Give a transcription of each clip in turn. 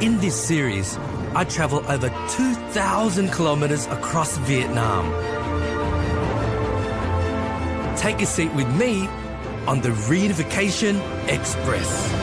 In this series, I travel over 2,000 kilometers across Vietnam. Take a seat with me on the Reunification Express.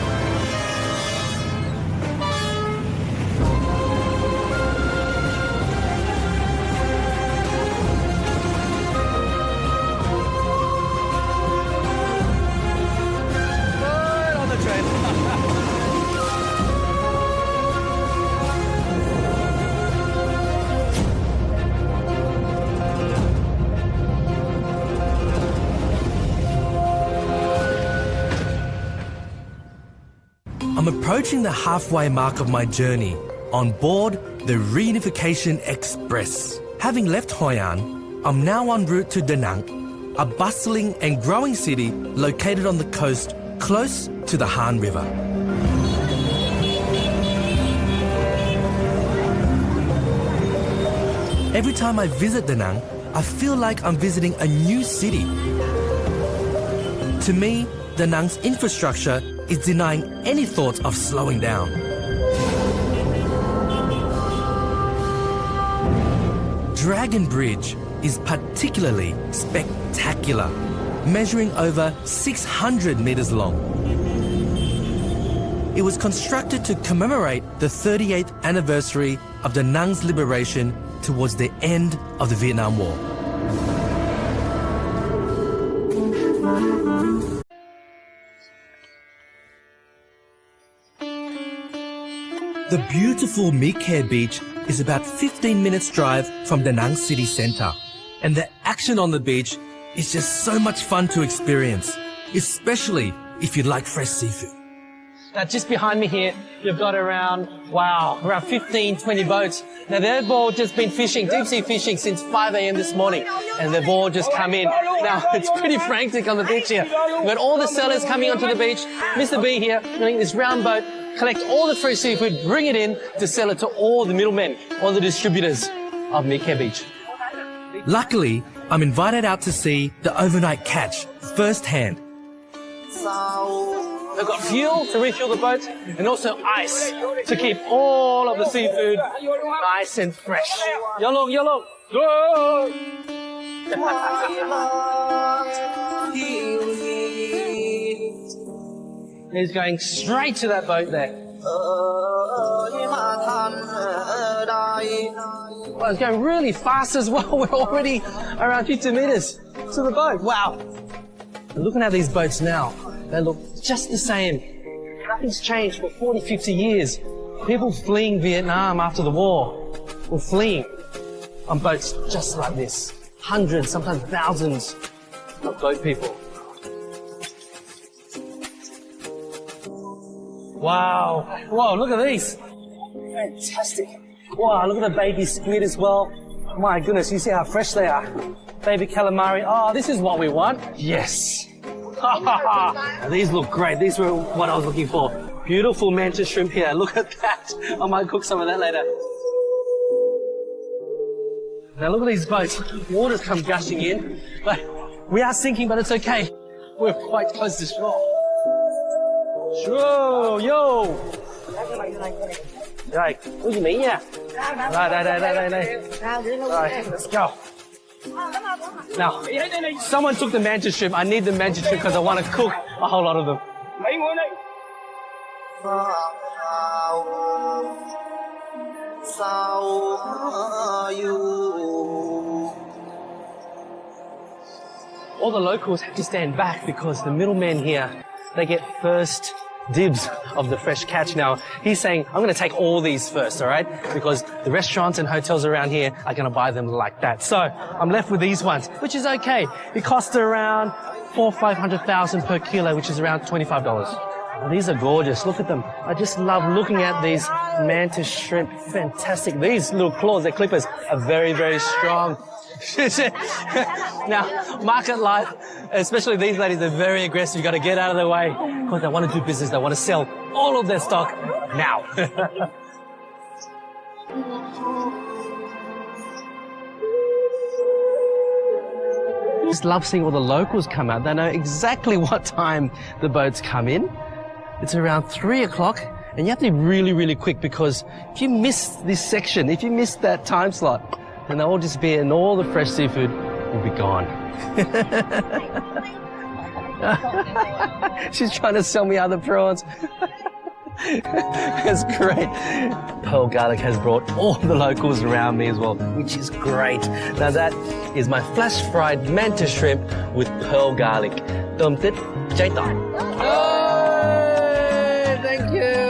I'm approaching the halfway mark of my journey on board the Reunification Express. Having left Hoi An, I'm now en route to Da Nang, a bustling and growing city located on the coast close to the Han River. Every time I visit Da Nang, I feel like I'm visiting a new city. To me, Da Nang's infrastructure is denying any thoughts of slowing down. Dragon Bridge is particularly spectacular, measuring over 600 meters long. It was constructed to commemorate the 38th anniversary of Da Nang's liberation towards the end of the Vietnam War. The beautiful My Khe Beach is about 15 minutes drive from Da Nang city centre, and the action on the beach is just so much fun to experience, especially if you like fresh seafood. Now just behind me here, you've got around 15, 20 boats. Now they've all just been fishing, deep sea fishing since 5 a.m. this morning, and they've all just come in. Now it's pretty frantic on the beach here. We've got all the sellers coming onto the beach. Mr. B here, running this round boat, collect all the fresh seafood, bring it in to sell it to all the middlemen, all the distributors of My Khe Beach. Luckily, I'm invited out to see the overnight catch firsthand. They've got fuel to refuel the boats and also ice to keep all of the seafood nice and fresh. Yolo, yolo, go! He's going straight to that boat there. Well, it's going really fast as well. We're already around 50 meters to the boat. Wow. And looking at these boats now, they look just the same. Nothing's changed for 40, 50 years. People fleeing Vietnam after the war were fleeing on boats just like this. Hundreds, sometimes thousands of boat people. Wow. Whoa, look at these. Fantastic. Wow, look at the baby squid as well. My goodness, you see how fresh they are. Baby calamari. Oh, this is what we want. Yes. These look great. These were what I was looking for. Beautiful mantis shrimp here. Look at that. I might cook some of that later. Now look at these boats. Water's come gushing in. But we are sinking, but it's okay. We're quite close to shore. Shore, yo! Rồi, có gì Mỹ nha. Đây. Rồi, let's go. Now, someone took the mantis shrimp. I need the mantis shrimp because I want to cook a whole lot of them. All the locals have to stand back because the middlemen here, they get first dibs of the fresh catch. Now, he's saying, I'm going to take all these first, all right? Because the restaurants and hotels around here are going to buy them like that. So I'm left with these ones, which is okay. It costs around 500,000 per kilo, which is around $25. And these are gorgeous. Look at them. I just love looking at these mantis shrimp. Fantastic. These little claws, their clippers, are very, very strong. Now, market life, especially these ladies, are very aggressive. You've got to get out of their way because they want to do business. They want to sell all of their stock now. Just love seeing all the locals come out. They know exactly what time the boats come in. It's around 3 o'clock And you have to be really, really quick, because if you miss this section, if you miss that time slot, then they'll all disappear and all the fresh seafood will be gone. She's trying to sell me other prawns. That's great. Pearl Garlic has brought all the locals around me as well, which is great. Now that is my flash fried manta shrimp with pearl garlic. Tôm tít, cháy tỏi. Oh, thank you.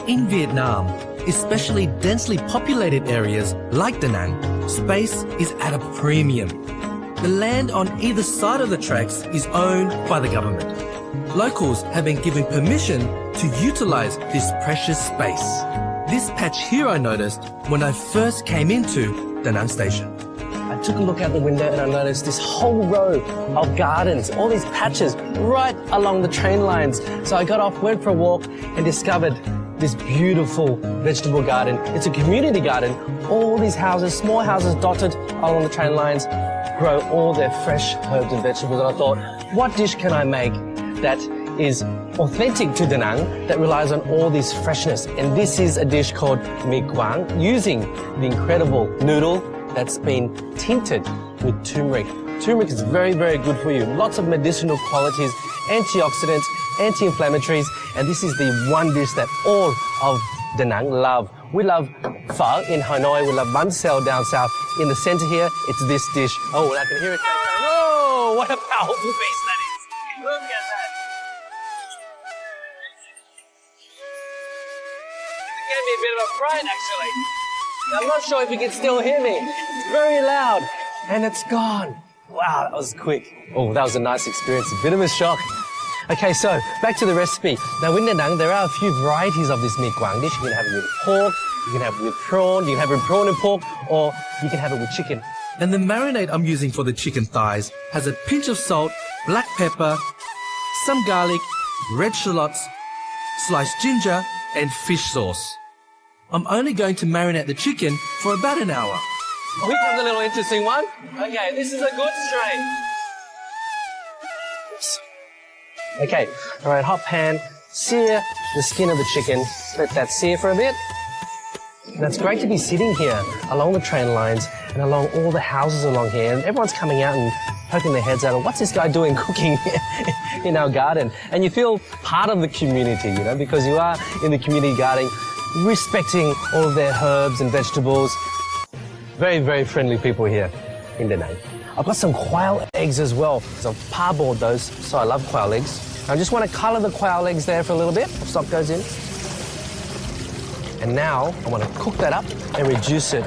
In Vietnam, especially densely populated areas like Da Nang, space is at a premium. The land on either side of the tracks is owned by the government. Locals have been given permission to utilize this precious space. This patch here I noticed when I first came into Da Nang station. I took a look out the window and I noticed this whole row of gardens, all these patches right along the train lines. So I got off, went for a walk and discovered this beautiful vegetable garden. It's a community garden. All these houses, small houses dotted along the train lines, grow all their fresh herbs and vegetables. And I thought, what dish can I make that is authentic to Da Nang, that relies on all this freshness? And this is a dish called mi quang, using the incredible noodle that's been tinted with turmeric. Turmeric is very, very good for you. Lots of medicinal qualities, antioxidants, anti-inflammatories, and this is the one dish that all of Da Nang love. We love pho in Hanoi, we love bun xeo down south. In the center here, it's this dish. Oh, I can hear it. Oh, what a powerful beast that is. Look at that. It gave me a bit of a fright, actually. I'm not sure if you can still hear me. It's very loud, and it's gone. Wow, that was quick. Oh, that was a nice experience. A bit of a shock. Okay, so back to the recipe. Now, in Da Nang, there are a few varieties of this mi quang dish. You can have it with pork, you can have it with prawn, you can have it with prawn and pork, or you can have it with chicken. And the marinade I'm using for the chicken thighs has a pinch of salt, black pepper, some garlic, red shallots, sliced ginger, and fish sauce. I'm only going to marinate the chicken for about an hour. Here comes a little interesting one. Okay, this is a good strain. Okay, all right, hot pan, sear the skin of the chicken, let that sear for a bit. And it's great to be sitting here along the train lines and along all the houses along here, and everyone's coming out and poking their heads out, what's this guy doing cooking in our garden? And you feel part of the community, you know, because you are in the community garden, respecting all of their herbs and vegetables. Very, very friendly people here in Da Nang. I've got some quail eggs as well, because I've parboiled those, so I love quail eggs. I just want to colour the quail eggs there for a little bit. Stock goes in. And now I want to cook that up and reduce it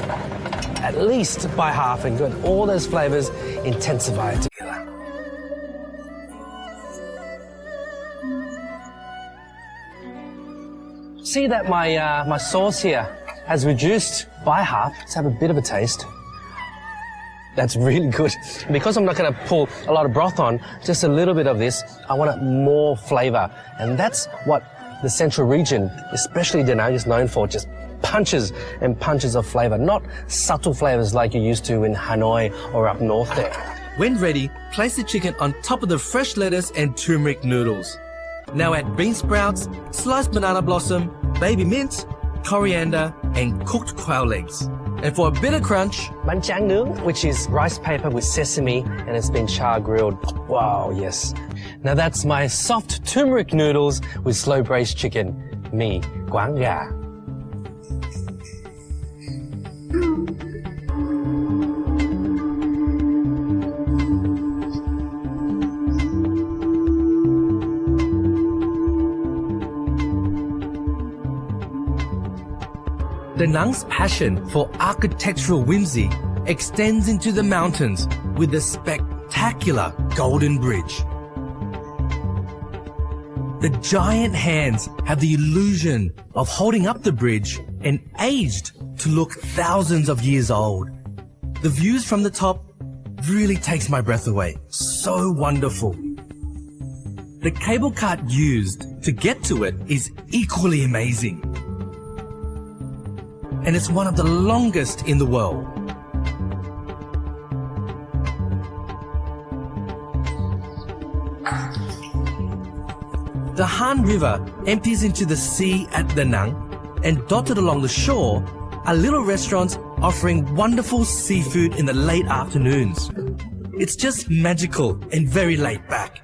at least by half and get all those flavours intensified together. See that my sauce here has reduced by half. Let's have a bit of a taste. That's really good. Because I'm not going to pull a lot of broth on, just a little bit of this, I want more flavour. And that's what the central region, especially Da Nang, is known for, just punches and punches of flavour, not subtle flavours like you're used to in Hanoi or up north there. When ready, place the chicken on top of the fresh lettuce and turmeric noodles. Now add bean sprouts, sliced banana blossom, baby mint, coriander, and cooked quail eggs. And for a bit of crunch, bánh tráng nướng, which is rice paper with sesame and it's been char grilled. Wow, yes. Now that's my soft turmeric noodles with slow braised chicken, mi quang gà. Da Nang's passion for architectural whimsy extends into the mountains with the spectacular Golden Bridge. The giant hands have the illusion of holding up the bridge and aged to look thousands of years old. The views from the top really takes my breath away. So wonderful. The cable cart used to get to it is equally amazing. and it's one of the longest in the world. The Han River empties into the sea at Da Nang, and dotted along the shore are little restaurants offering wonderful seafood in the late afternoons. It's just magical and very laid back.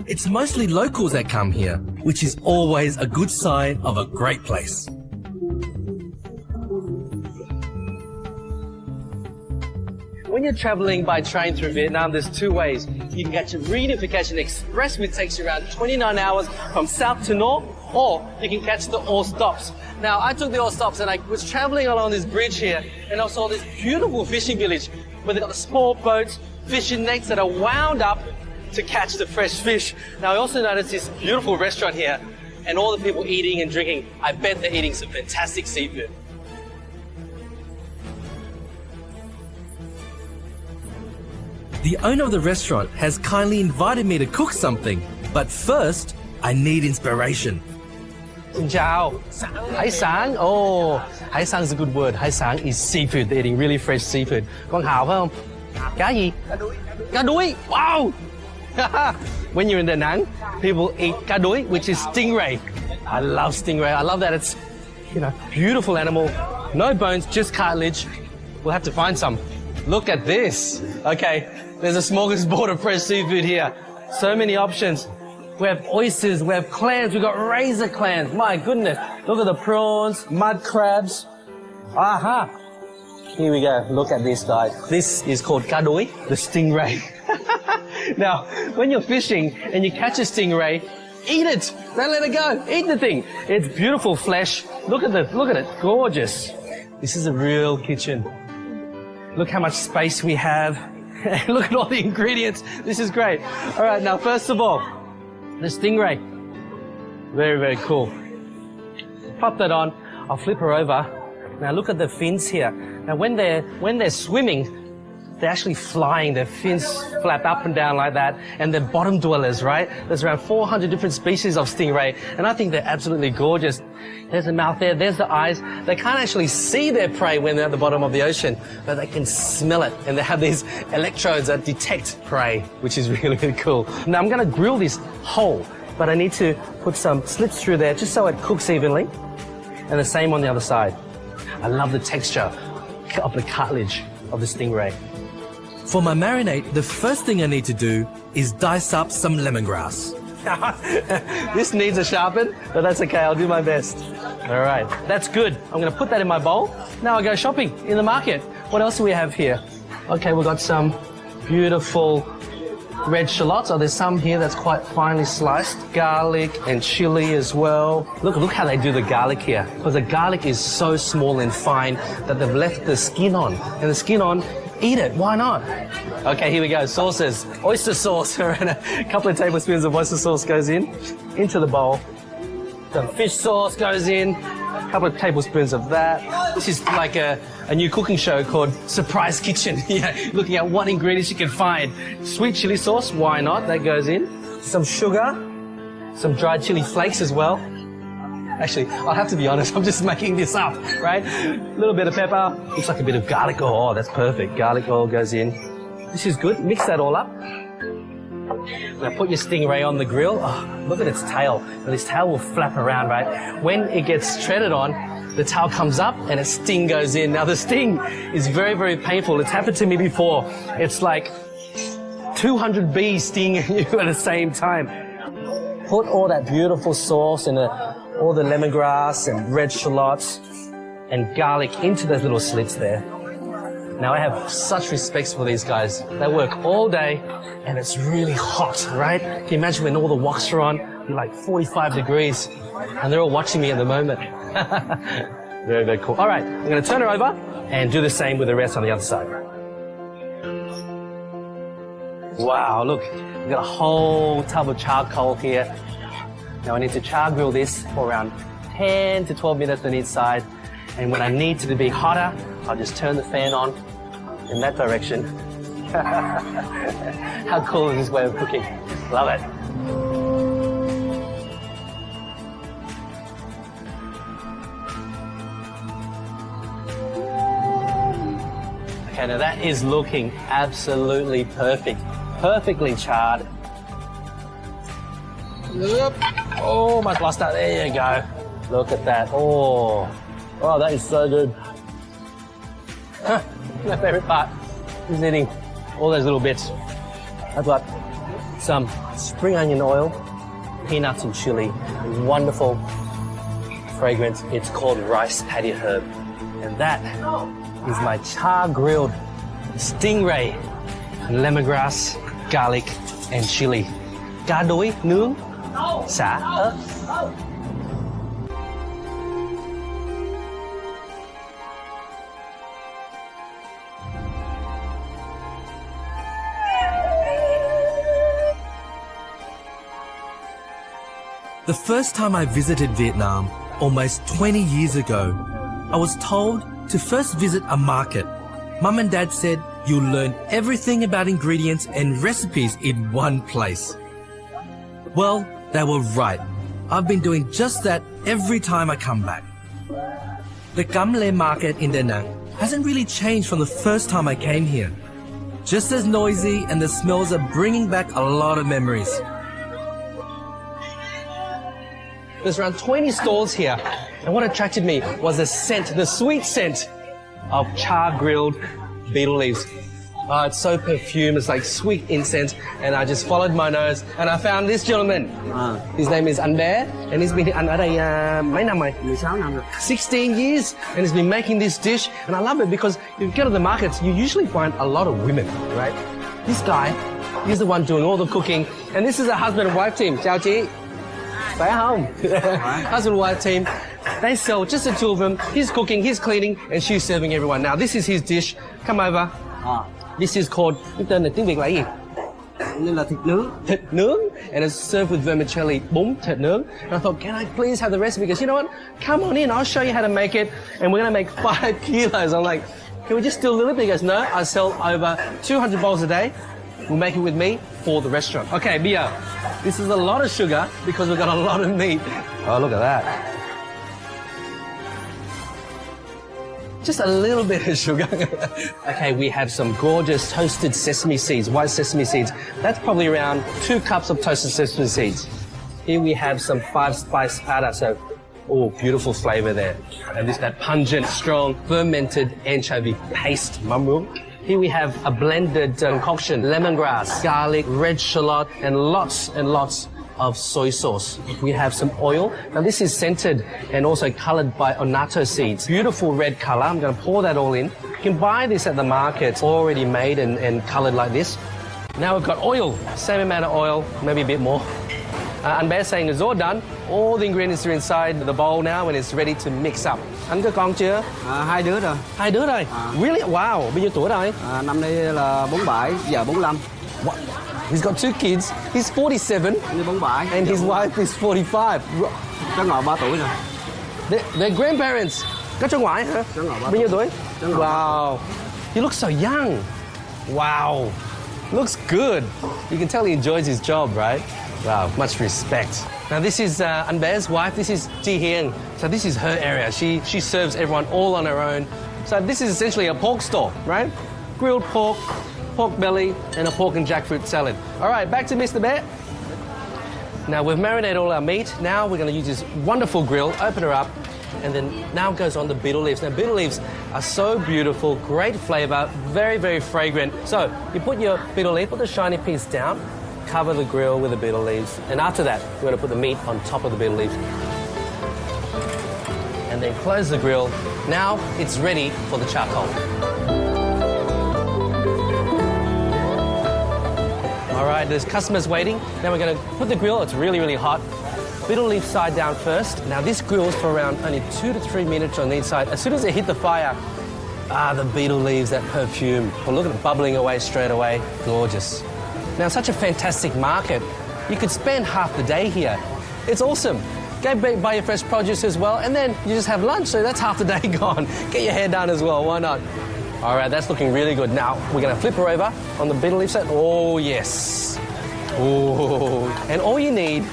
It's mostly locals that come here, which is always a good sign of a great place. When you're traveling by train through Vietnam, there's two ways. You can catch a Reunification Express, which takes you around 29 hours from south to north, or you can catch the all stops. Now, I took the all stops and I was traveling along this bridge here, and I saw this beautiful fishing village where they've got the small boats, fishing nets that are wound up to catch the fresh fish. Now, I also noticed this beautiful restaurant here, and all the people eating and drinking. I bet they're eating some fantastic seafood. The owner of the restaurant has kindly invited me to cook something, but first, I need inspiration. Xin chào. Hải sản. Oh, hải sản is a good word. Hải sản is seafood. They're eating really fresh seafood. Con hào phải không? Cá gì? Cá đuối. Wow. When you're in Da Nang, people eat cá đuối, which is stingray. I love stingray. I love that it's, beautiful animal. No bones, just cartilage. We'll have to find some. Look at this. Okay, there's a smorgasbord of fresh seafood here. So many options. We have oysters, we have clams, we've got razor clams. My goodness. Look at the prawns, mud crabs. Aha. Here we go. Look at this, guys. This is called cá đuối, the stingray. Now, when you're fishing and you catch a stingray, eat it. Don't let it go. Eat the thing. It's beautiful flesh. Look at it. Gorgeous. This is a real kitchen. Look how much space we have. Look at all the ingredients. This is great. All right, now, first of all, the stingray. Very, very cool. Pop that on. I'll flip her over. Now look at the fins here. Now when they're swimming, they're actually flying. Their fins flap up and down like that, and they're bottom dwellers, right? There's around 400 different species of stingray, and I think they're absolutely gorgeous. There's the mouth there, there's the eyes. They can't actually see their prey when they're at the bottom of the ocean, but they can smell it, and they have these electrodes that detect prey, which is really, really cool. Now I'm going to grill this whole, but I need to put some slits through there just so it cooks evenly, and the same on the other side. I love the texture of the cartilage of the stingray. For my marinade, the first thing I need to do is dice up some lemongrass. This needs a sharpen, but that's okay, I'll do my best. All right, that's good. I'm going to put that in my bowl. Now I'll go shopping in the market. What else do we have here? Okay, we've got some beautiful red shallots. Oh, there's some here that's quite finely sliced. Garlic and chili as well. Look how they do the garlic here. Because the garlic is so small and fine that they've left the skin on. And the skin on, eat it, why not? Okay, here we go, sauces. Oyster sauce, and a couple of tablespoons of oyster sauce goes into the bowl. Some fish sauce goes in, a couple of tablespoons of that. This is like a new cooking show called Surprise Kitchen. Yeah, looking at what ingredients you can find. Sweet chili sauce, why not? That goes in. Some sugar, some dried chili flakes as well. Actually, I'll have to be honest, I'm just making this up, right? A little bit of pepper, looks like a bit of garlic oil. Oh, that's perfect. Garlic oil goes in. This is good. Mix that all up. Now put your stingray on the grill. Oh, look at its tail. Now, this tail will flap around, right? When it gets treaded on, the tail comes up and its sting goes in. Now the sting is very, very painful. It's happened to me before. It's like 200 bees stinging you at the same time. Put all that beautiful sauce and all the lemongrass and red shallots and garlic into those little slits there. Now I have such respect for these guys. They work all day and it's really hot, right? Can you imagine when all the woks are on? You're like 45 degrees and they're all watching me at the moment. Very, very cool. All right, I'm going to turn her over and do the same with the rest on the other side. Wow, look, we've got a whole tub of charcoal here. Now I need to char grill this for around 10 to 12 minutes on each side. And when I need it to be hotter, I'll just turn the fan on in that direction. How cool is this way of cooking? Love it. Okay, now that is looking absolutely perfect. Perfectly charred. Yep. Oh, my pasta. There you go. Look at that. Oh, that is so good. My favorite part is eating all those little bits. I've got some spring onion oil, peanuts and chili, wonderful fragrance. It's called rice paddy herb. And that is my char-grilled stingray, lemongrass, garlic and chili. Cá đuối nướng, xả ớt. The first time I visited Vietnam, almost 20 years ago, I was told to first visit a market. Mum and Dad said you'll learn everything about ingredients and recipes in one place. Well, they were right. I've been doing just that every time I come back. The Cam Le market in Da Nang hasn't really changed from the first time I came here. Just as noisy, and the smells are bringing back a lot of memories. There's around 20 stalls here, and what attracted me was the scent, the sweet scent of char-grilled betel leaves. Oh, it's so perfumed, it's like sweet incense, and I just followed my nose, and I found this gentleman. His name is Anh Bé, and he's been here ở đây mấy năm rồi? 16 năm rồi. 16 years, and he's been making this dish, and I love it because if you go to the markets, you usually find a lot of women, right? This guy, he's the one doing all the cooking, and this is a husband and wife team. Chào chị. Khỏe không? Husband and wife team. They sell just the two of them. He's cooking, he's cleaning, and she's serving everyone. Now, this is his dish. Come over. This is called, cái tên này tiếng Việt là gì? Nên là thịt nướng. Thịt nướng, and it's served with vermicelli, bún thịt nướng. And I thought, can I please have the recipe? Because you know what? Come on in, I'll show you how to make it, and we're going to make 5 kilos. I'm like, can we just do a little bit? He goes, no, I sell over 200 bowls a day. We'll make it with me for the restaurant. Okay, Bia, this is a lot of sugar because we've got a lot of meat. Oh, look at that. Just a little bit of sugar. Okay, we have some gorgeous toasted sesame seeds, white sesame seeds. That's probably around 2 cups of toasted sesame seeds. Here we have some 5-spice powder, so, oh, beautiful flavor there. And this, that pungent, strong, fermented anchovy paste, mamru. Here we have a blended concoction, lemongrass, garlic, red shallot, and lots of soy sauce. We have some oil. Now this is scented and also colored by onato seeds. Beautiful red color. I'm going to pour that all in. You can buy this at the market, already made and colored like this. Now we've got oil, same amount of oil, maybe a bit more. Anh Bé saying it's all done. All the ingredients are inside the bowl now and it's ready to mix up. Anh có con chưa? 2 đứa rồi. 2 đứa rồi? Really? Wow. Bao nhiêu tuổi rồi? Năm nay là 47, giờ 45. What? He's got 2 kids. He's 47. Như 47. And his wife is 45. Cháu ngoại 3 tuổi rồi. They're grandparents. Có cháu ngoại hả? Cháu ngoại 3 Bao nhiêu tuổi? Cháu ngoại Wow. He looks so young. Wow. Looks good. You can tell he enjoys his job, right? Wow, much respect. Now this is Anh Bé's wife. This is Ji Hieng. So this is her area. She serves everyone all on her own. So this is essentially a pork stall, right? Grilled pork, pork belly, and a pork and jackfruit salad. All right, back to Mr. Bé. Now we've marinated all our meat. Now we're going to use this wonderful grill, open her up, and then now goes on the betel leaves. Now betel leaves are so beautiful, great flavor, very, very fragrant. So you put your betel leaf, put the shiny piece down, cover the grill with the betel leaves, and after that we're going to put the meat on top of the betel leaves. And then close the grill. Now it's ready for the charcoal. All right, there's customers waiting. Now we're going to put the grill, it's really, really hot. Betel leaf side down first. Now this grills for around only 2 to 3 minutes on each side. As soon as it hit the fire, the betel leaves, that perfume. Well, look at it bubbling away straight away. Gorgeous. Now, such a fantastic market. You could spend half the day here. It's awesome. Go buy your fresh produce as well, and then you just have lunch, so that's half the day gone. Get your hair done as well, why not? All right, that's looking really good. Now, we're going to flip her over on the betel leaf set. Oh, yes. Oh. And all you need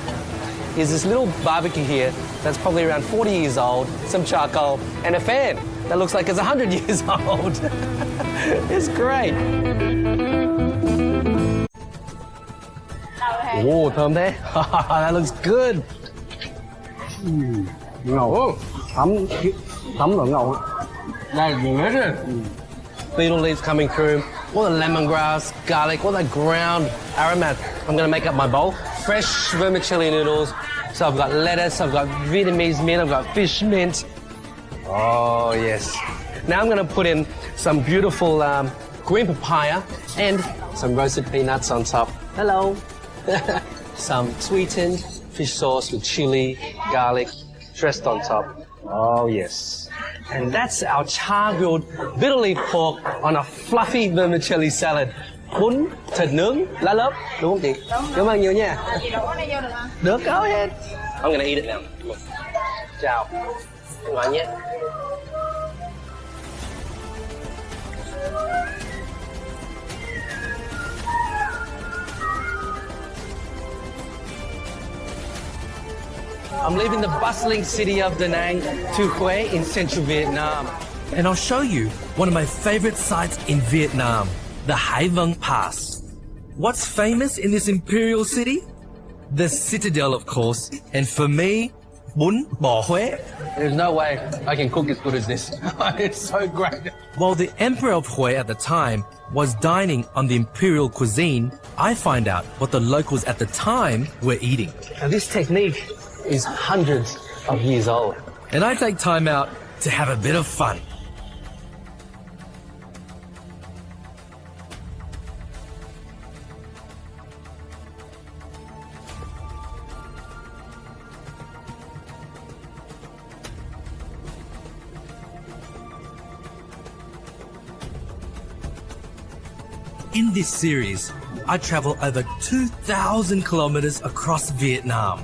is this little barbecue here that's probably around 40 years old, some charcoal, and a fan. that looks like it's 100 years old. It's great. Oh, thơm thế. That looks good. Ngầu. Thấm rồi ngầu. That is delicious. Beetle leaves coming through, all the lemongrass, garlic, all that ground aromat. I'm gonna make up my bowl. Fresh vermicelli noodles. So I've got lettuce, I've got Vietnamese mint, I've got fish mint. Oh yes. Now I'm gonna put in some beautiful green papaya and some roasted peanuts on top. Hello. Some sweetened fish sauce with chili, garlic, dressed on top. Oh yes. And that's our char-grilled bitter leaf pork on a fluffy vermicelli salad. Bún, thịt nướng, lá lốp, đúng không chị? Cảm ơn nhiều nha. Chị đổ này vô được không? Được, go ahead. I'm gonna eat it now. Chào. Ngoại nhé. I'm leaving the bustling city of Da Nang to Hue in central Vietnam. And I'll show you one of my favorite sites in Vietnam, the Hai Vang Pass. What's famous in this imperial city? The citadel, of course. And for me, bún bò Hue. There's no way I can cook as good as this. It's so great. While the emperor of Hue at the time was dining on the imperial cuisine, I find out what the locals at the time were eating. Now this technique is hundreds of years old. And I take time out to have a bit of fun. In this series, I travel over 2,000 kilometers across Vietnam.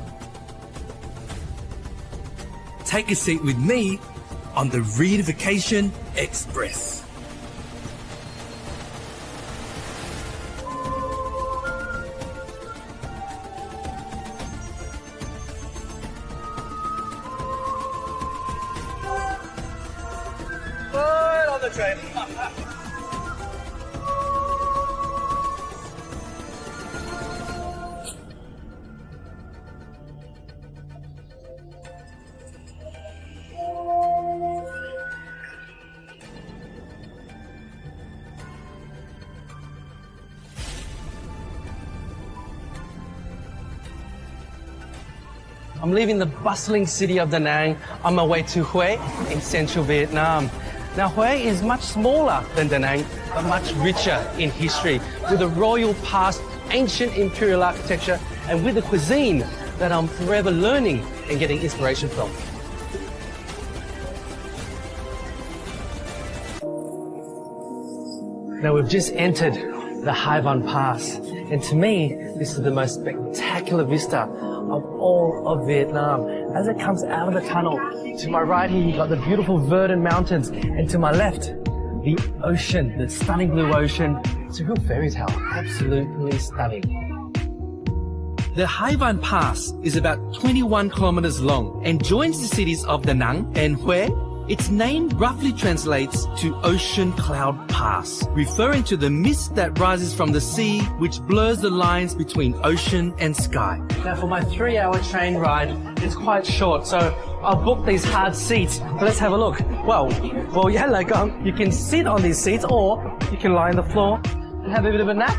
Take a seat with me on the Reunification Express. Right on the train. I'm leaving the bustling city of Da Nang on my way to Hue in central Vietnam. Now Hue is much smaller than Da Nang, but much richer in history, with a royal past, ancient imperial architecture, and with a cuisine that I'm forever learning and getting inspiration from. Now we've just entered the Hai Van Pass, and to me, this is the most spectacular vista of all of Vietnam. As it comes out of the tunnel, to my right here, you've got the beautiful verdant mountains, and to my left, the ocean, the stunning blue ocean. It's a real fairy tale, absolutely stunning. The Hai Van Pass is about 21 kilometers long and joins the cities of Da Nang and Hue. Its name roughly translates to Ocean Cloud Pass, referring to the mist that rises from the sea, which blurs the lines between ocean and sky. Now for my 3-hour train ride, it's quite short, so I'll book these hard seats. Let's have a look. Well, yeah, like you can sit on these seats or you can lie on the floor and have a bit of a nap.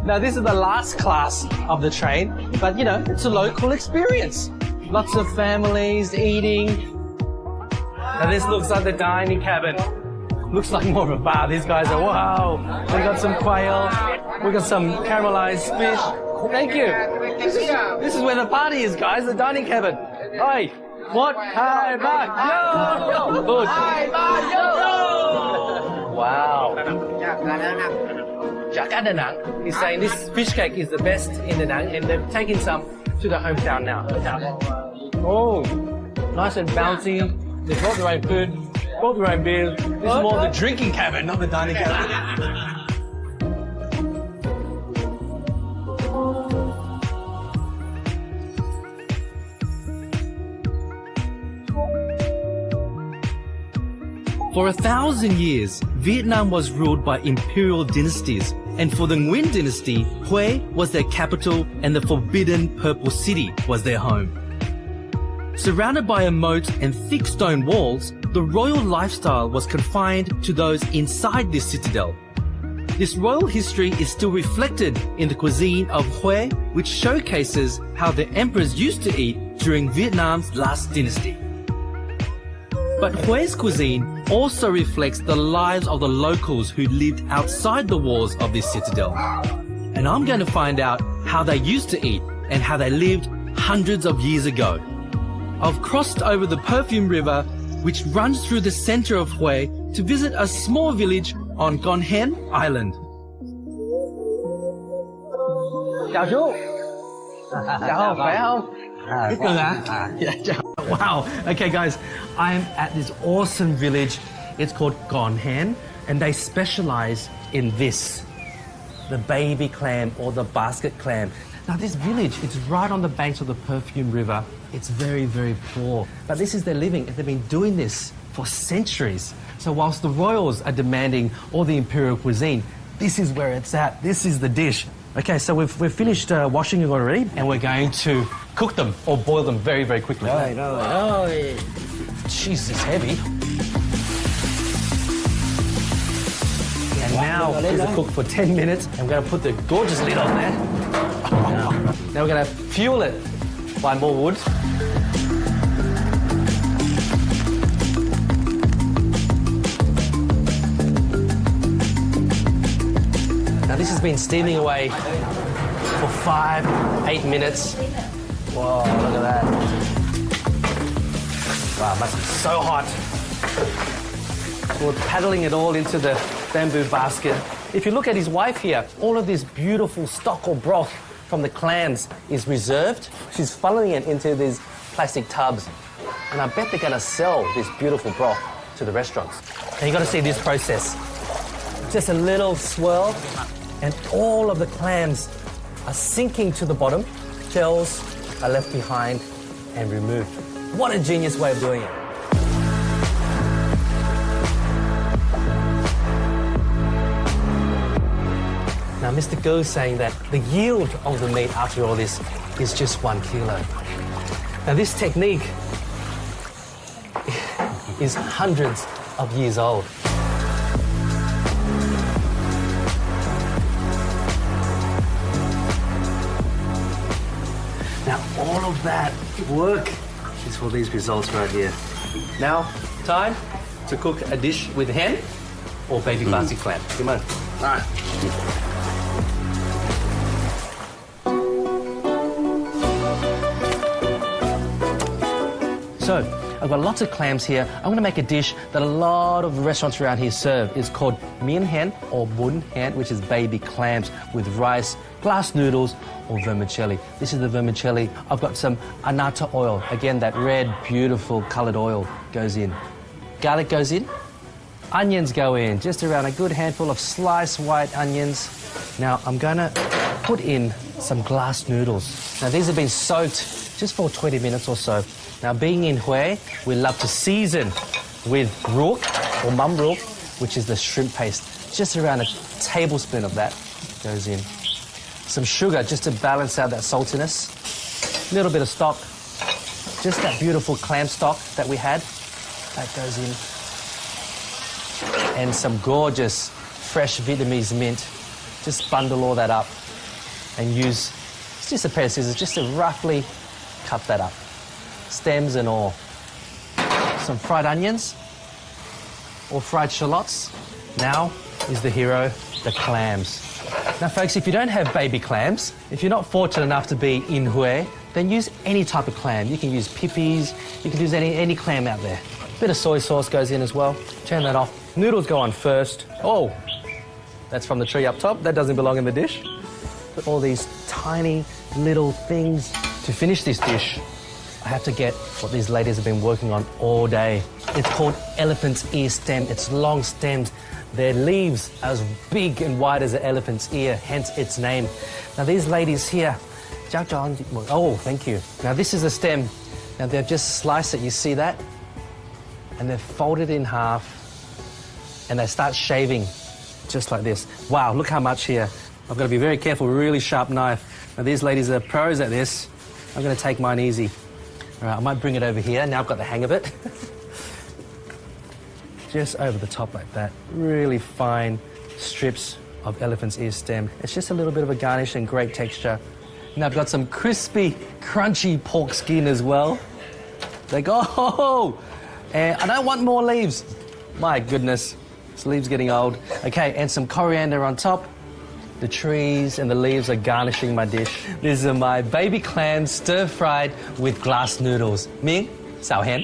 Now this is the last class of the train, but you know, it's a local experience. Lots of families eating. Now this looks like the dining cabin. Looks like more of a bar. These guys are, wow. We got some quail. We got some caramelized fish. Thank you. This is where the party is, guys, the dining cabin. Oi, what? Hai ba yo! Good. Wow. Chả Da Nang. He's saying this fish cake is the best in Da Nang, and they've taken some to the hometown now. Oh, nice and bouncy. They brought their own food, brought their own beers. This is more the drinking cabin, not the dining cabin. For 1,000 years, Vietnam was ruled by imperial dynasties, and for the Nguyen dynasty, Hue was their capital and the Forbidden Purple City was their home. Surrounded by a moat and thick stone walls, the royal lifestyle was confined to those inside this citadel. This royal history is still reflected in the cuisine of Hue, which showcases how the emperors used to eat during Vietnam's last dynasty. But Hue's cuisine also reflects the lives of the locals who lived outside the walls of this citadel. And I'm going to find out how they used to eat and how they lived hundreds of years ago. I've crossed over the Perfume River, which runs through the center of Hue, to visit a small village on Con Hen Island. Chào chú. Chào không? Khỏe không? Biết đường hả? Dạ, chào. Wow. Okay, guys, I'm at this awesome village. It's called Con Hen, and they specialize in this, the baby clam or the basket clam. Now, this village, it's right on the banks of the Perfume River. It's very, very poor. But this is their living, and they've been doing this for centuries. So whilst the royals are demanding all the imperial cuisine, this is where it's at. This is the dish. Okay, so we've finished washing it already, and we're going to cook them or boil them very, very quickly. Jeez, it's heavy. And now it's cooked for 10 minutes, and we're going to put the gorgeous lid on there. Now we're going to fuel it by more wood. Now this has been steaming away for 5-8 minutes. Whoa, look at that. Wow, it must be so hot. So we're paddling it all into the bamboo basket. If you look at his wife here, all of this beautiful stock or broth from the clams is reserved. She's funneling it into these plastic tubs. And I bet they're going to sell this beautiful broth to the restaurants. And you've got to see this process. Just a little swirl, and all of the clams are sinking to the bottom. Shells are left behind and removed. What a genius way of doing it. Now, Mr. Go is saying that the yield of the meat after all this is just 1 kilo. Now, this technique is hundreds of years old. Now, all of that work is for these results right here. Now, time to cook a dish with hen or baby basket clam. Come on. All right. So, I've got lots of clams here. I'm going to make a dish that a lot of restaurants around here serve. It's called Mien Hen or Bun Hen, which is baby clams with rice, glass noodles, or vermicelli. This is the vermicelli. I've got some annatto oil. Again, that red, beautiful coloured oil goes in. Garlic goes in. Onions go in, just around a good handful of sliced white onions. Now, I'm going to put in some glass noodles. Now, these have been soaked just for 20 minutes or so. Now, being in Hue, we love to season with rook or mum rook, which is the shrimp paste. Just around a tablespoon of that goes in. Some sugar just to balance out that saltiness. A little bit of stock. Just that beautiful clam stock that we had. That goes in. And some gorgeous fresh Vietnamese mint. Just bundle all that up and use just a pair of scissors just to roughly cut that up. Stems and all. Some fried onions or fried shallots. Now is the hero, the clams. Now, folks, if you don't have baby clams, if you're not fortunate enough to be in Hue, then use any type of clam. You can use pippies, you can use any clam out there. A bit of soy sauce goes in as well. Turn that off. Noodles go on first. Oh, that's from the tree up top. That doesn't belong in the dish. Put all these tiny little things. To finish this dish, I have to get what these ladies have been working on all day. It's called elephant's ear stem. It's long stems. Their leaves are as big and wide as an elephant's ear, hence its name. Now, these ladies here, oh, thank you. Now, this is a stem. Now, they've just sliced it, you see that? And they've folded it in half and they start shaving just like this. Wow, look how much here. I've got to be very careful, really sharp knife. Now these ladies are pros at this. I'm going to take mine easy. All right, I might bring it over here. Now I've got the hang of it. Just over the top like that. Really fine strips of elephant's ear stem. It's just a little bit of a garnish and great texture. Now I've got some crispy, crunchy pork skin as well. They go, oh, and I don't want more leaves. My goodness, this leave's getting old. Okay, and some coriander on top. The trees and the leaves are garnishing my dish. These are my baby clams stir-fried with glass noodles. Ming, sao hen.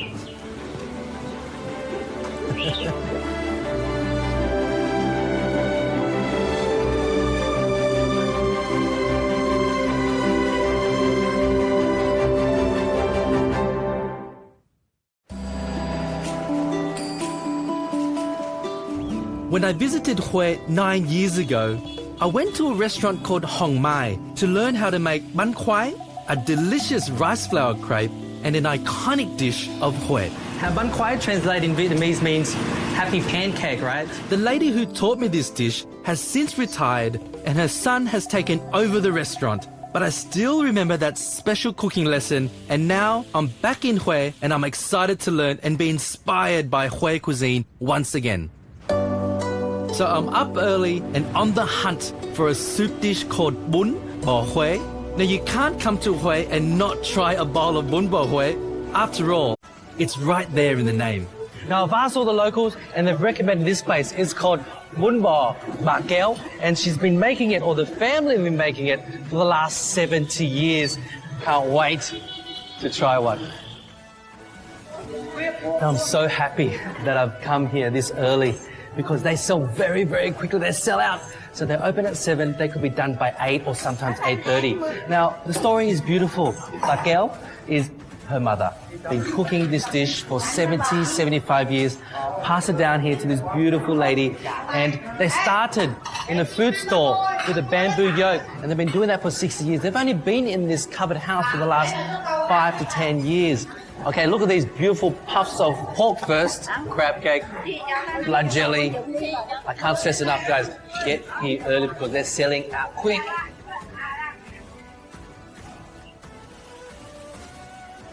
When I visited Hue 9 years ago, I went to a restaurant called Hong Mai to learn how to make bánh khoái, a delicious rice flour crepe and an iconic dish of Hue. Now, bánh khoái translated in Vietnamese means happy pancake, right? The lady who taught me this dish has since retired and her son has taken over the restaurant. But I still remember that special cooking lesson, and now I'm back in Hue and I'm excited to learn and be inspired by Hue cuisine once again. So I'm up early and on the hunt for a soup dish called bún bò Hue. Now you can't come to Hue and not try a bowl of bún bò Hue. After all, it's right there in the name. Now, I've asked all the locals and they've recommended this place. It's called Bún bò Bà Kéo, and she's been making it, or the family have been making it, for the last 70 years. Can't wait to try one. I'm so happy that I've come here this early because they sell very, very quickly. They sell out. So they open at 7, they could be done by 8 or sometimes 8:30. Now, the story is beautiful. Bà Kéo is her mother. Been cooking this dish for 70, 75 years, passed it down here to this beautiful lady, and they started in a food store with a bamboo yoke, and they've been doing that for 60 years. They've only been in this covered house for the last 5 to 10 years. Okay, look at these beautiful puffs of pork first, crab cake, blood jelly. I can't stress enough, guys, get here early because they're selling out quick.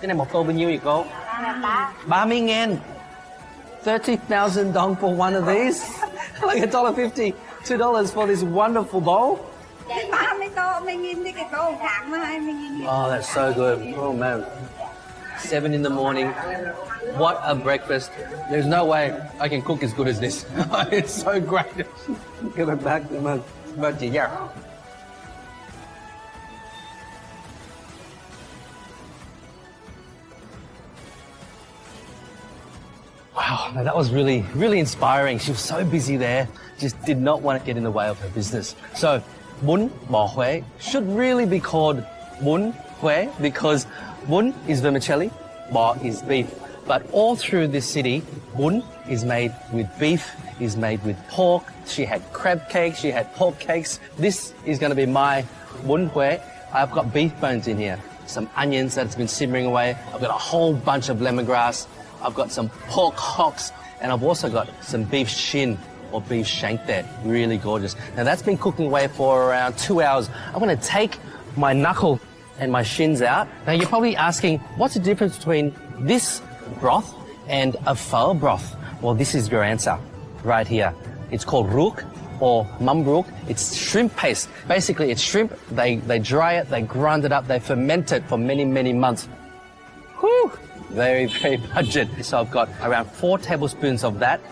Cái này một tô bao nhiêu vậy cô? 30.000. 30,000 dong for one of these? Like $1.50, $2 for this wonderful bowl? Oh, that's so good. Oh man. 7 in the morning. What a breakfast. There's no way I can cook as good as this. It's so great. Give it back to my budget, yeah. Wow, that was really, really inspiring. She was so busy there, just did not want to get in the way of her business. So, bún bò Hue should really be called bún Hue because bún is vermicelli, bò is beef. But all through this city, bún is made with beef, is made with pork. She had crab cakes, she had pork cakes. This is going to be my bún Hue. I've got beef bones in here, some onions that's been simmering away. I've got a whole bunch of lemongrass. I've got some pork hocks, and I've also got some beef shin or beef shank there. Really gorgeous. Now that's been cooking away for around 2 hours. I'm going to take my knuckle and my shins out. Now you're probably asking, what's the difference between this broth and a pho broth? Well, this is your answer right here. It's called ruc or mum ruc. It's shrimp paste. Basically, it's shrimp. They dry it, they grind it up, they ferment it for many, many months. Whew! Very, very budget. So I've got around 4 tablespoons of that,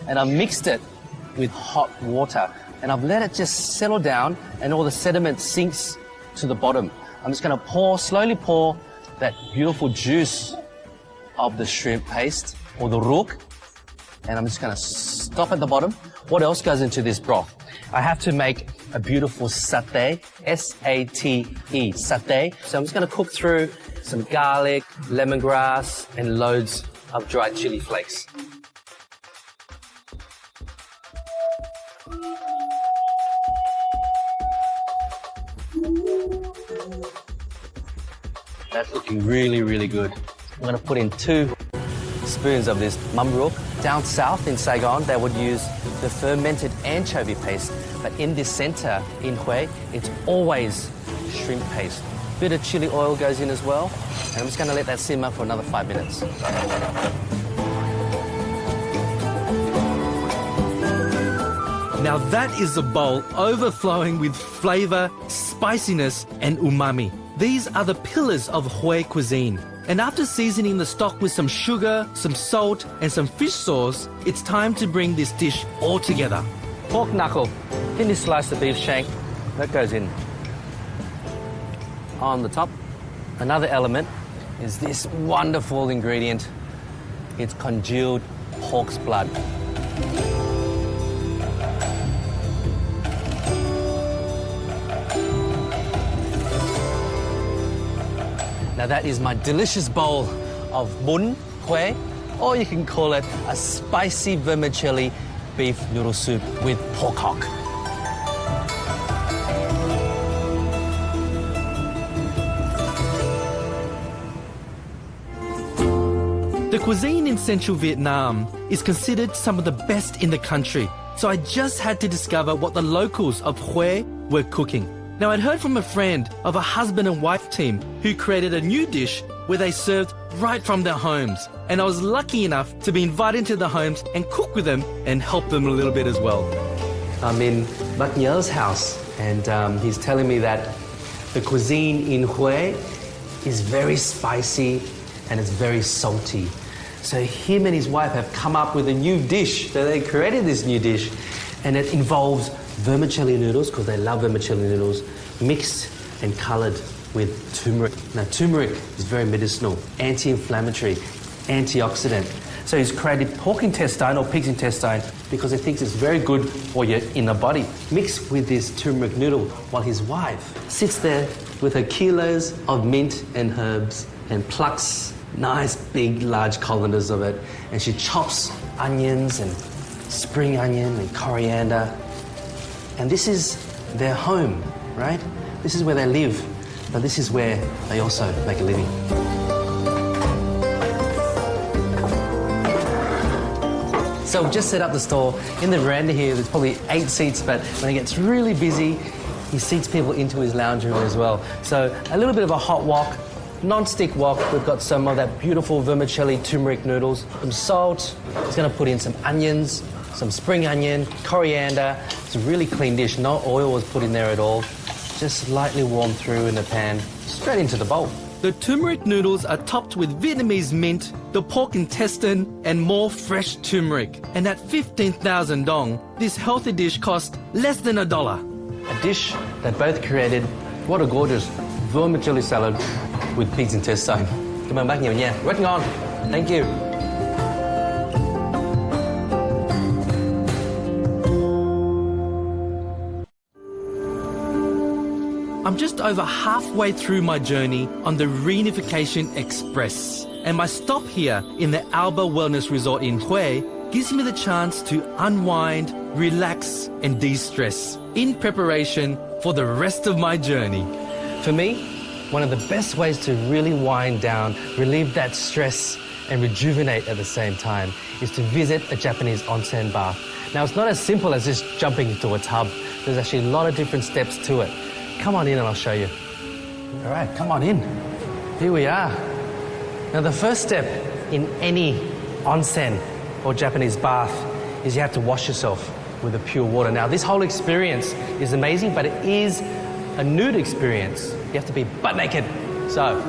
and I've mixed it with hot water, and I've let it just settle down, and all the sediment sinks to the bottom. I'm just going to pour, slowly pour that beautiful juice of the shrimp paste or the ruc, and I'm just going to stop at the bottom. What else goes into this broth? I have to make a beautiful satay, S-A-T-E, satay. So I'm just going to cook through some garlic, lemongrass, and loads of dried chili flakes. That's looking really, really good. I'm going to put in 2 spoons of this mum ruc. Down south in Saigon, they would use the fermented anchovy paste, but in this center, in Hue, it's always shrimp paste. Bit of chili oil goes in as well, and I'm just going to let that simmer for another 5 minutes. Now that is a bowl overflowing with flavor, spiciness, and umami. These are the pillars of Hue cuisine. And after seasoning the stock with some sugar, some salt, and some fish sauce, it's time to bring this dish all together. Pork knuckle, thinly sliced of beef shank, that goes in on the top. Another element is this wonderful ingredient. It's congealed pork's blood. Now that is my delicious bowl of bun hue, or you can call it a spicy vermicelli beef noodle soup with pork hock. The cuisine in central Vietnam is considered some of the best in the country, so I just had to discover what the locals of Hue were cooking. Now, I'd heard from a friend of a husband and wife team who created a new dish where they served right from their homes. And I was lucky enough to be invited to the homes and cook with them and help them a little bit as well. I'm in Bác Nhớ's house, and he's telling me that the cuisine in Hue is very spicy and it's very salty. So him and his wife have come up with a new dish. So they created this new dish, and it involves vermicelli noodles, because they love vermicelli noodles, mixed and coloured with turmeric. Now, turmeric is very medicinal, anti-inflammatory, antioxidant. So he's created pork intestine or pig's intestine because he thinks it's very good for your inner body, mixed with this turmeric noodle, while his wife sits there with her kilos of mint and herbs and plucks nice, big, large colanders of it, and she chops onions and spring onion and coriander. And this is their home, right? This is where they live, but this is where they also make a living. So we've just set up the stall. In the veranda here, there's probably 8 seats, but when it gets really busy, he seats people into his lounge room as well. So a little bit of a hot wok, non-stick wok. We've got some of that beautiful vermicelli turmeric noodles, some salt. He's going to put in some onions, some spring onion, coriander. It's a really clean dish. No oil was put in there at all. Just lightly warmed through in the pan, straight into the bowl. The turmeric noodles are topped with Vietnamese mint, the pork intestine, and more fresh turmeric. And at 15,000 dong, this healthy dish cost less than $1. A dish they both created. What a gorgeous vermicelli salad with pig's intestine. Cảm ơn bác nhiều nha. Rất ngon. Thank you. I'm just over halfway through my journey on the Reunification Express, and my stop here in the Alba Wellness Resort in Hue gives me the chance to unwind, relax, and de-stress in preparation for the rest of my journey. For me, one of the best ways to really wind down, relieve that stress, and rejuvenate at the same time is to visit a Japanese onsen bath. Now, it's not as simple as just jumping into a tub. There's actually a lot of different steps to it. Come on in and I'll show you. All right, come on in. Here we are. Now, the first step in any onsen or Japanese bath is you have to wash yourself with the pure water. Now, this whole experience is amazing, but it is a nude experience. You have to be butt naked. So,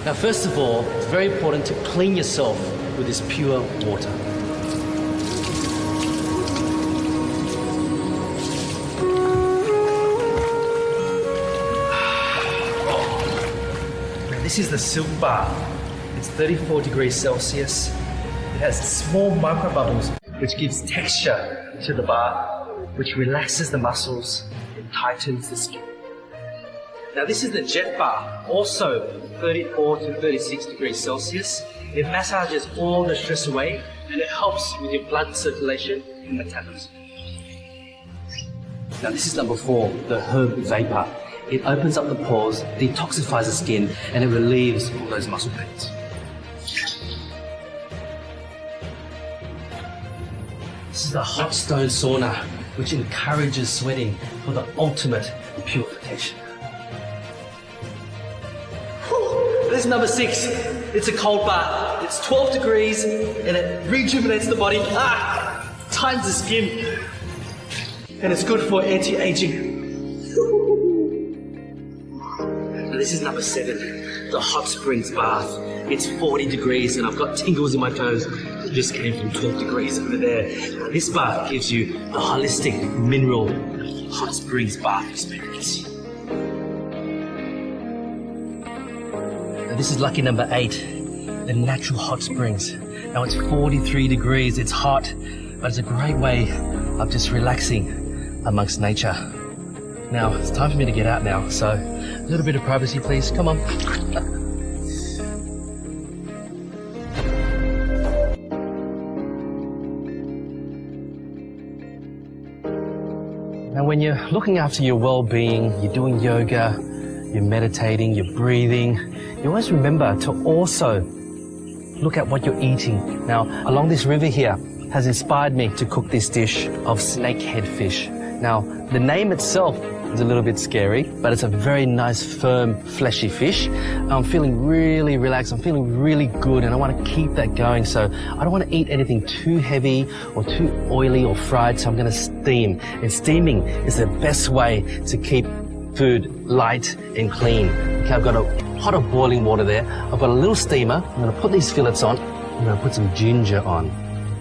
now, first of all, it's very important to clean yourself with this pure water. Now, this is the silk bath. It's 34 degrees Celsius. It has small micro bubbles, which gives texture to the bath, which relaxes the muscles and tightens the skin. Now, this is the jet bath, also 34 to 36 degrees Celsius. It massages all the stress away, and it helps with your blood circulation and metabolism. Now, this is number 4, the herb vapor. It opens up the pores, detoxifies the skin, and it relieves all those muscle pains. This is the hot stone sauna, which encourages sweating for the ultimate purification. This is number 6. It's a cold bath. It's 12 degrees and it rejuvenates the body. Times the skin. And it's good for anti-aging. And this is number 7, the hot springs bath. It's 40 degrees and I've got tingles in my toes. It just came from 12 degrees over there. This bath gives you the holistic mineral hot springs bath experience. And this is lucky number 8, the natural hot springs. Now it's 43 degrees, it's hot, but it's a great way of just relaxing amongst nature. Now, it's time for me to get out now, so a little bit of privacy, please. Come on. Now, when you're looking after your well-being, you're doing yoga, you're meditating, you're breathing, you always remember to also look at what you're eating. Now, along this river here has inspired me to cook this dish of snakehead fish. Now, the name itself is a little bit scary, but it's a very nice, firm, fleshy fish. I'm feeling really relaxed, I'm feeling really good, and I want to keep that going. So I don't want to eat anything too heavy or too oily or fried, so I'm going to steam. And steaming is the best way to keep food light and clean. Okay, I've got a pot of boiling water there. I've got a little steamer. I'm going to put these fillets on. I'm going to put some ginger on.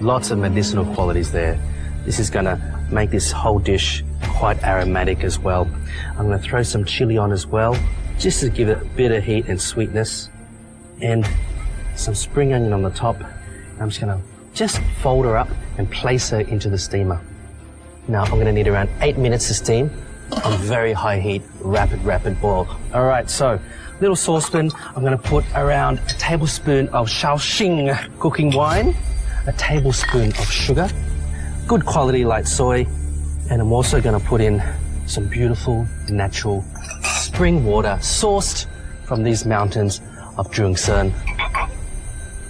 Lots of medicinal qualities there. This is going to make this whole dish quite aromatic as well. I'm going to throw some chili on as well, just to give it a bit of heat and sweetness. And some spring onion on the top. I'm just going to fold her up and place her into the steamer. Now I'm going to need around 8 minutes to steam on very high heat, rapid boil. All right, so little saucepan, I'm going to put around a tablespoon of Shaoxing cooking wine, a tablespoon of sugar, good quality light soy, and I'm also going to put in some beautiful natural spring water sourced from these mountains of Zhejiang.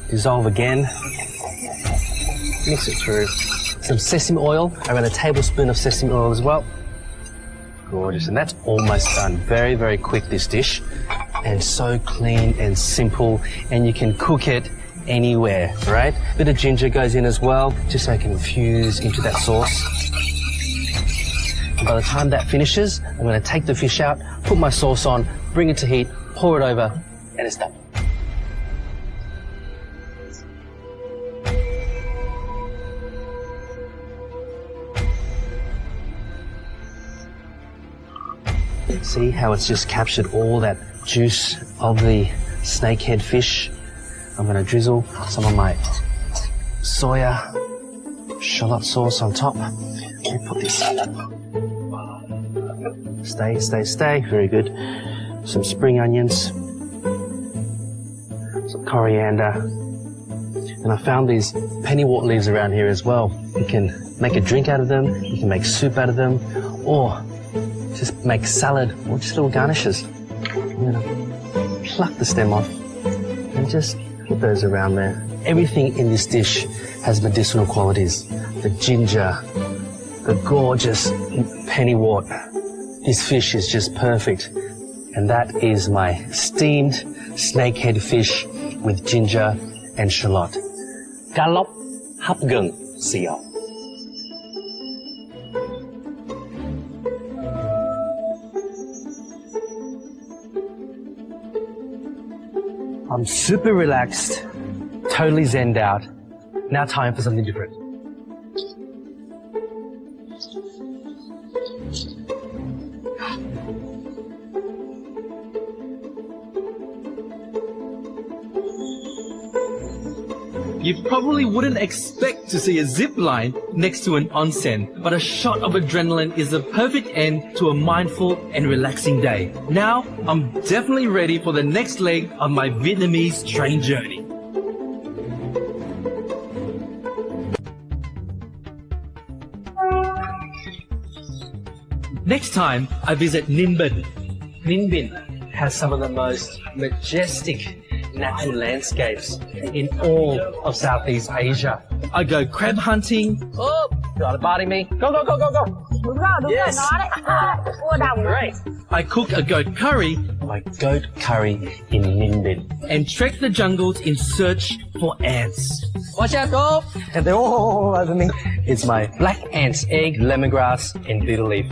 Dissolve again, mix it through. Some sesame oil, around a tablespoon of sesame oil as well. Gorgeous, and that's almost done. Very, very quick, this dish, and so clean and simple, and you can cook it anywhere, right? A bit of ginger goes in as well, just so it can infuse into that sauce. And by the time that finishes, I'm going to take the fish out, put my sauce on, bring it to heat, pour it over, and it's done. See how it's just captured all that juice of the snakehead fish. I'm going to drizzle some of my soya shallot sauce on top. Let me put this. Stay. Very good. Some spring onions. Some coriander. And I found these pennywort leaves around here as well. You can make a drink out of them. You can make soup out of them. Or just make salad or just little garnishes. I'm going to pluck the stem off and just put those around there. Everything in this dish has medicinal qualities. The ginger, the gorgeous pennywort. This fish is just perfect. And that is my steamed snakehead fish with ginger and shallot. Galop hapgung siao. I'm super relaxed, totally zenned out. Now time for something different. You probably wouldn't expect to see a zip line next to an onsen, but a shot of adrenaline is the perfect end to a mindful and relaxing day. Now, I'm definitely ready for the next leg of my Vietnamese train journey. Next time I visit Ninh Bình, Ninh Bình has some of the most majestic natural landscapes in all of Southeast Asia. I go crab hunting. Oh, got it biting me. Go, go, go, go, go. Đúng rồi, Yes. nó đấy. Cua đồng. Great. I cook a goat curry, my goat curry in Ninh Bình, and trek the jungles in search for ants. Watch out, go! And they're all over me. It's my black ants, egg, lemongrass, and betel leaf.